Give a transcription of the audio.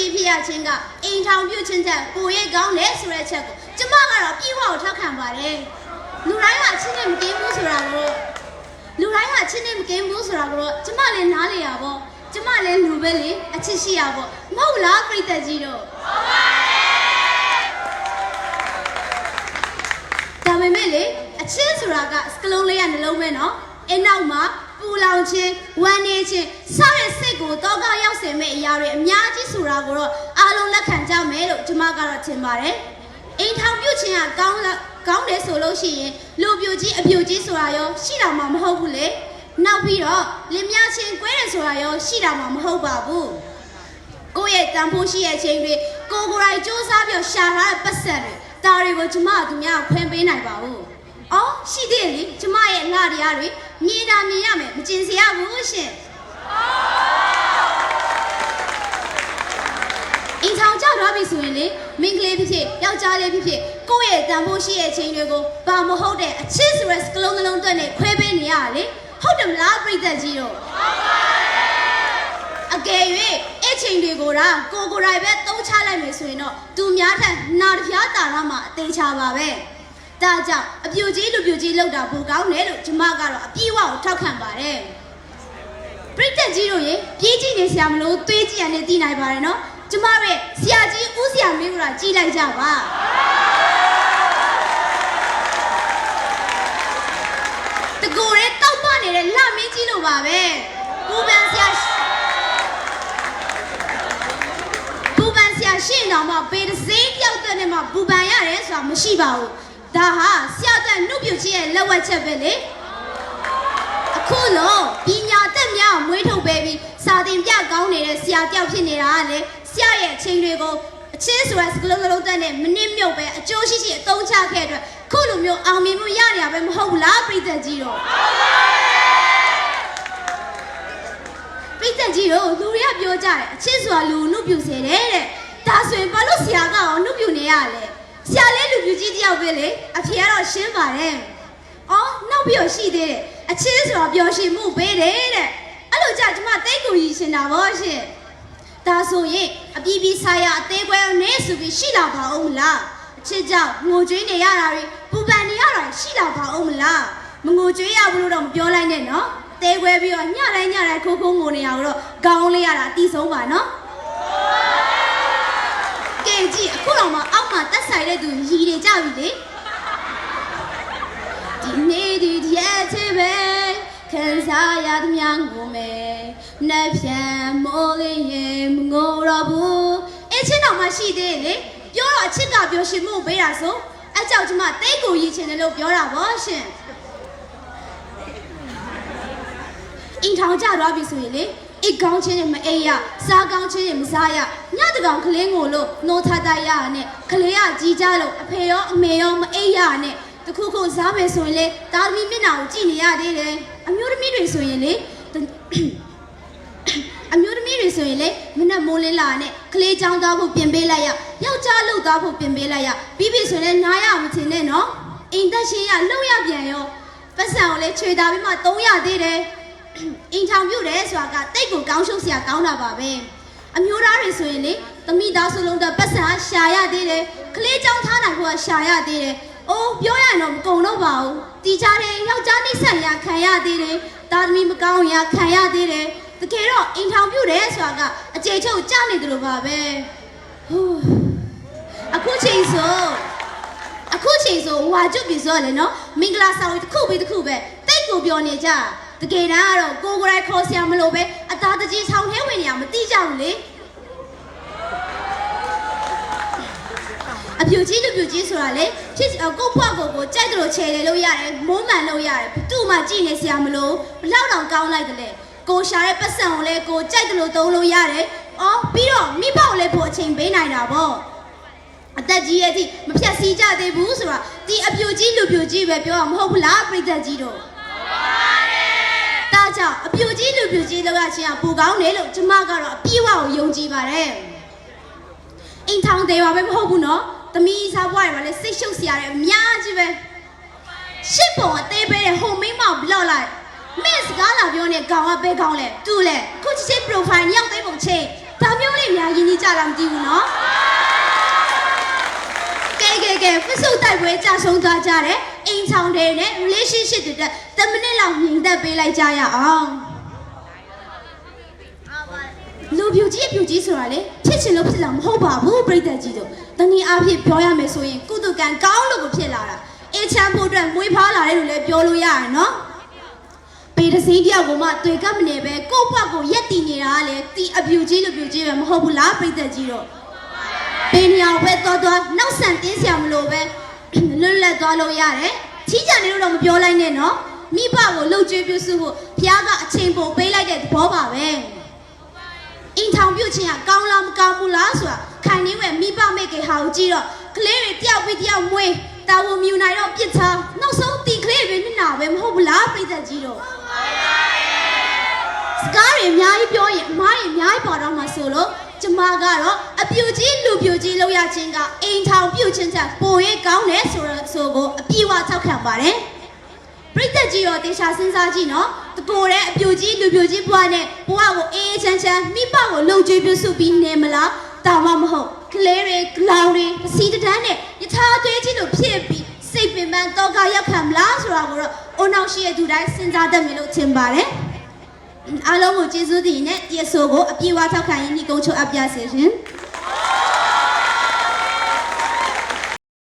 ကြီးဖြစ်ရချင်းကအိမ်ထောင်ပြုချင်းချက်ကိုရဲ့ကောင်းတယ်ဆိုတဲ့ချက်ကိုကျမကတော့ပြေဝကိုထောက်ခံပါတယ်လူတိုင်းကအချင်းနဲ့မကင်းဘူးဆိုတာကိုလူတိုင်းကအချင်းနဲ့မကင်းဘူးဆိုတာကိုကျမလည်းနားလေရပါကျမလည်းလူပဲလေအချစ်ရှိရပါမဟုတ်လားပြိတ္တကြီးတို့ဟုတ်ပါတယ်ဒါပေမဲ့လေအချစ်ဆိုတာကစကလုံးလေးကနှလုံးပဲနော်အနောက်မှာပူလောင်ခြင်းဝမ်းနေခြင်းစတဲ့စိတ်ကိုတောကရောက်စေမဲ့အရာတွေအများကြီးဆိုတာကိုတော့အားလုံးလက်ခံကြမယ်လို့ကျမကတော့ထင်ပါတယ်အိမ်ထောင်ပြုတ်ခြင်းကကောင်းတယ်ဆိုလို့ရှိရင်လူပြိုကြီးအပြိုကြီးဆိုတာရောရှိတာမှမဟုတ်ဘူးလေနောက်ပြီးတော့လင်မယားချင်းကွဲတယ်ဆိုတာရောရှိတာမှမဟုတ်ပါဘူးကိုယ့်ရဲ့တန်ဖိုးရှိရဲ့ချိန်တွေကိုယ်တိုင်စူးစမ်းပြီးရှာထားတဲ့ပတ်စံတွေဒါတွေကိုကျမကသူများဖွင့်ပေးနိုင်ပါဘူးအော်ရှိသေးလေကျမရဲ့လှတရားတွေမြင်တာမြင်ရမယ်မကျင်စေရဘူးရှင်အင်ချောင်ကြတော့ပြီဆိုရင်လေမင်္ဂလေးဖြစ်ဖြစ်ယောက်ျားလေးဖြစ်ဖြစ်ကိုယ့်ရဲ့တန်ဖိုးရှိရဲ့ချိန်တွေကိုဘာမဟုတ်တဲ့အချစ်ဆိုတဲ့စကလုံးနှလုံးသွင်းနဲ့ခွဲပေးနေရတာလေဟုတ်တယ်မလားပြိတ္တကြီးတို့ဟုတ်ပါဘူးအကယ်၍အဲ့ချိန်တွေကိုတော့ကိုယ်တိုင်ပဲသုံးချလိုက်မယ်ဆိုရင်တော့သူများထက်နာတပြားတာတော့မှအသေးချပါပဲဒါကြောင့်အပြူကြီးလူပြူကြီးလောက်တာပိုကောင်းတယ်လို့ကျမကတော့အပြည့်အဝကိုထောက်ခံပါတယ်ပြိတ္တကြီးတို့ရေပြေးကြည့်နေစရာမလိုသွေးကြည့်ရနဲ့သိနိုင်ပါတယ်နော်ကျမရဲ့ဆရာကြီးဦးဆရာမင်းကကြည်လိုက်ကြပါတကူရဲတောက်ပနေတဲ့လှမင်းကြီးလိုပါပဲဘူပန်ဆရာရှင်းတော်မှာပေတစေးပြောက်တဲ့နဲ့မှဘူပန်ရတယ်ဆိုတာမရှိပါဘူးဒါဟာဆရာတဲ့နှုတ်ပြချင်းရဲ့လက်ဝက်ချက်ပဲလေအခုလုံးပညာသက်များမွေးထုတ်ပေးပြီးစာသင်ပြကောင်းနေတဲ့ဆရာတယောက်ဖြစ်နေတာကလေဆရာရဲ့အချိန်တွေကိုအချင်းဆိုတဲ့စကလုံးလုံးတက်နဲ့မနစ်မြုပ်ပဲအကျိုးရှိရှိအသုံးချခဲ့အတွက်ခုလိုမျိုးအောင်မြင်မှုရရပဲမဟုတ်ဘူးလားပြိတ္တကြီးတို့ပြိတ္တကြီးတို့လူတွေကပြောကြတယ်အချင်းဆိုတာလူနှုတ်ပြစေတယ်တဲ့ဒါဆိုရင်ဘာလို့ဆရာကအောင်နှုတ်ပြနေရလဲဆရာလေးလူပြကြီးတယောက်ပဲလေအဖေကတော့ရှင်းပါတယ်အော်နောက်ပြီးရှိသေးတယ်အချင်းဆိုတာပျော်ရွှင်မှုပေးတယ်တဲ့အဲ့လိုကြကျမတိတ်ကိုကြီးရှင်တာဗောရှင်ဒါဆိုရင်အပြည်ပြည်ဆိုင်ရာအသေးကွဲနေဆိုပြီးရှိလာပါဦးမလားအချစ်ကြောင့်ငိုကြွေးနေရတာတွေပူပန်နေရတာရှိလာပါဦးမလားမငိုကြွေးရဘူးလို့တော့မပြောလိုက်နဲ့နော်အသေးကွဲပြီးတော့ညတိုင်းခိုးခိုးငိုနေရတော့ခေါင်းလေးရတာအတိဆုံးပါနော်ကဲကြည့်အခုတော့မှအောက်မှာတက်ဆိုင်တဲ့သူရီတွေကြပြီလေဒီနေ့ဒီရဲ့ချစ်ပဲခံစားရသမျှငိုမယ်နှက်ပြန်မိုးလေးရင်မငိုတော့ဘူးအချင်းတော်မှရှိသေးလေပြောတော့အချစ်ကပြောရှင်မှုပေးတာဆိုအကြောက်ကျမတိတ်ကိုရည်ချင်တယ်လို့ပြောတာဗောရှင်အင်ထောင်ကြတော့ပြီဆိုရင်လေအိတ်ကောင်းချင်းနဲ့မအိပ်ရစားကောင်းချင်းနဲ့မစားရညတကောင်ကလေးငိုလို့နိုးထတရနဲ့ကလေးကကြီးကြလို့အဖေရောအမေရောမအိပ်ရနဲ့တခုခုစားမယ်ဆိုရင်လေတာသမီမျက်နှာကိုကြည့်နေရသေးတယ်အမျိုးသမီးတွေဆိုရင်လေမနဲ့မိုးလင်းလာနဲ့ကလေးချောင်းသွားဖို့ပြင်ပေးလိုက်ရယောက်ျားလှုပ်သွားဖို့ပြင်ပေးလိုက်ရပြီးပြီဆိုရင်နားရမထင်နဲ့နော်အိမ်သက်ရှင်ရလှုပ်ရပြန်ရောပတ်စံကိုလေခြေတာပြီးမှ300သေးတယ်အင်ထောင်ပြုတ်တယ်ဆိုတာကတိတ်ကိုကောင်းရှုပ်စရာကောင်းတာပါပဲအမျိုးသားတွေဆိုရင်လေသမီးသားစုလုံးတဲ့ပတ်စံရှာရသေးတယ်ကလေးချောင်းထားနိုင်ဖို့ရှာရသေးတယ်အိုးပြောရရင်တော့မကုန်တော့ပါဘူးတီချာတယ်ယောက်ျားနှိမ့်ဆက်ရခံရသေးတယ်သားသမီးမကောင်းရခံရသေးတယ်တကယ်တော့အင်ထောင်ပြုတ်တယ်ဆိုတာကအကျေချုပ်ကြားနေတယ်လို့ပါပဲဟိုအခုချိန်ဆိုဝါကျွတ်ပြီဆိုရလေနော်မင်္ဂလာဆောင်တစ်ခုပြီးတစ်ခုပဲတိတ်ကိုပြောနေကြတကယ်တမ်းကတော့ကိုယ်တိုင်ခေါ်ဆရာမလို့ပဲအသားတကြီးဆောင်ထဲဝင်နေရမသိကြဘူးလေအပြူကြီးလူပြူကြီးဆိုတာလေဖြစ်ကိုဖွားကိုကြိုက်တယ်လို့ခြေလေလို့ရတယ်မိုးမှန်လို့ရတယ်သူ့မှာကြည့်နေဆရာမလို့ဘလောက်တောင်ကောင်းလိုက်တယ်လေကိုရှာတဲ့ပတ်စံကိုလေကိုကြိုက်တယ်လို့သုံးလို့ရတယ်အော်ပြီးတော့မိဘကိုလည်းဖို့အချိန်ပေးနိုင်တာပေါ့အသက်ကြီးရဲ့အထိမဖြတ်စည်းကြသေးဘူးဆိုတာဒီအပြူကြီးလူပြူကြီးပဲပြောရမဟုတ်ဘူးလားပြိတ္တကြီးတို့ဒါကြောင့်အပြူကြီးလူပြူကြီးလောက်ရချင်းကပူကောင်းတယ်လို့ကျမကတော့အပြည့်အဝကိုယုံကြည်ပါတယ်အိမ်ထောင်သေးပါပဲမဟုတ်ဘူးနော်သမီးစားပွားတွေမှာလည်းစိတ်ရှုပ်စရာတွေအများကြီးပဲရှစ်ပုံအသေးပေးတဲ့ဟိုမိန်းမဘလော့လိုက်မင်းစကားလာပြောနေကောင်ကပဲကောင်းလဲတူလဲခုချစ် profile ရောက်သိပုံချင်းဒါမျိုးလေးများ ရင်းနှီးကြတာမသိဘူးနော်ကဲဖစုတိုက်ပွဲကြဆုံးသွားကြတယ်အိမ်ချောင်တွေနဲ့ relationship တွေတက်10မိနစ်လောက်ညင်သက်ပေးလိုက်ကြရအောင်လူပြူကြီးဆိုတာလေချစ်ချင်လို့ဖြစ်လာမဟုတ်ပါဘူးပြိတ္တကြီးတို့တနည်းအားဖြင့်ပြောရမယ်ဆိုရင်ကုသကံကောင်းလို့ကိုဖြစ်လာတာအေးချမ်းဖို့အတွက်မွေးဖားလာတယ်လို့လည်းပြောလို့ရတယ်နော်ပေတစည်းပြောက်ကမှတွေ့ကပ်မနေပဲကို့ဘွားကိုရက်တည်နေတာကလေတီအပြူကြီးလူပြူကြီးပဲမဟုတ်ဘူးလားပြိတ္တကြီးတို့ပေနေအောင်ပဲတော်နောက်ဆန်တင်းဆရာမလို့ပဲလွတ်လပ်သွားလို့ရတယ်ချီးကြနေလို့တော့မပြောလိုက်နဲ့နော်မိဘကိုလှုပ်ကြွေးပြုစုဖို့ဖះကအချိန်ပိုပေးလိုက်တဲ့သဘောပါပဲအိမ်ထောင်ပြုတ်ခြင်းကကောင်းလားမကောင်းဘူးလားဆိုတာခိုင်နေဝဲမိဘမိတ်ကေဟာကိုကြည့်တော့ကလေးတွေတယောက်ပြီးတယောက်မွေးတာဝန်မြူနိုင်တော့ပြစ်ချနောက်ဆုံးတီကလေးတွေမျက်နှာပဲမဟုတ်ဘူးလားပြိတ္တကြီးတို့စကားတွေအများကြီးပြောရင်အမားတွေအများကြီးပေါ်တော့မှဆိုလို့ကျမကတော့အပြူကြီးလူပြူကြီးလောက်ရခြင်းကအိမ်ထောင်ပြုတ်ခြင်းချက်ပိုရေးကောင်းတယ်ဆိုကိုအပြည့်ဝထောက်ခံပါတယ်ပြိတ္တကြီးရောတေချာစဉ်းစားကြည့်နော်တကိုယ်တဲ့အပြူကြီးလူပြူကြီးဘွားနဲ့ဘွားကိုအေးချမ်းမိဘကိုလှုပ်ကြွေးပြုစုပြီးနေမလားတာမမဟုတ်ကလေးတွေဂလောင်တွေပစီတန်းနဲ့ယထာသွေးကြီးလိုဖြစ်ပြီးစိတ်ပင်ပန်းတော့ကရောက်ခံမလားဆိုတာကိုတော့အုံနောက်ရှိတဲ့သူတိုင်းစဉ်းစားတတ်မယ်လို့ထင်ပါတယ်အားလုံးကိုကျေးဇူးတင်နဲ့ဒီအဆိုကိုအပြည့်အဝထောက်ခံရင်းဒီကုန်းချုပ်အပ်ပြစေရှင်